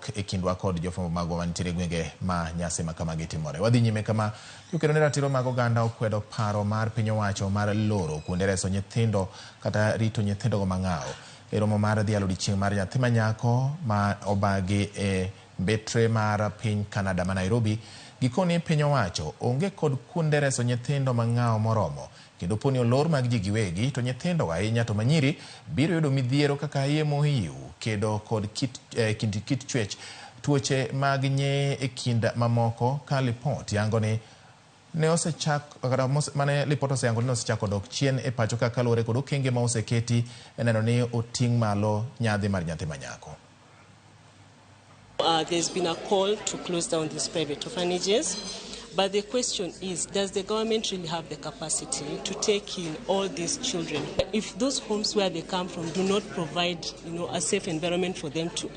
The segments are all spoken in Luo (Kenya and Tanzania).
pogruok e kindwa kod jofwambo magwa mantiere gwenge ma nyasi ma kamagi timore. Wadhi nyime kama jokedone ratiro mag oganda okwedo paro mar piny owacho mar loro kuonde reso nyithindo kata rito nyithindogo mang'aw. E romo mar dhialo odiechieng' mar nyathi manyako ma obagi e mbetre mar piny Canada ma Nairobi, gikoni piny owacho onge kod kuonde reso nyithindo mang'aw moromo, kendo poni olor mag ji giwegi to nyithindo ahinya to manyiri biro yudo midhiero kaka yemo hiu, kedo kod kit chwech, tuoche mag nye e kind mamoko ka lipot yango ni ne mane lipot oseyango ni osechako dok chien e pacho ka kaluwore kod okenge ma oseketi e neno ni oting' malo nyadhi mar nyathi manyako. There's been a call to close down these private orphanages, but the question is, does the government really have the capacity to take in all these children? If those homes where they come from do not provide, a safe environment for them to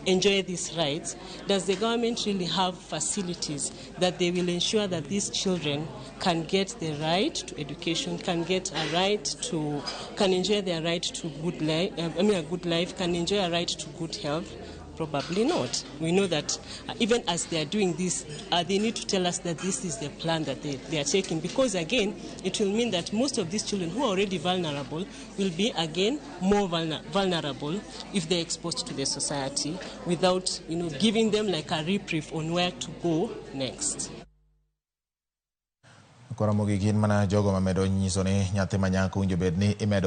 enjoy these rights, does the government really have facilities that they will ensure that these children can get the right to education, can enjoy their right to good life, a good life, can enjoy a right to good health? Probably not. We know that even as they are doing this, they need to tell us that this is the plan that they are taking, because again, it will mean that most of these children who are already vulnerable will be again more vulnerable if they're exposed to the society without, giving them like a reprieve on where to go next. Ramogi gin mana jogo mamedo nyiso ni nyathi manyako winjo bed ni imedo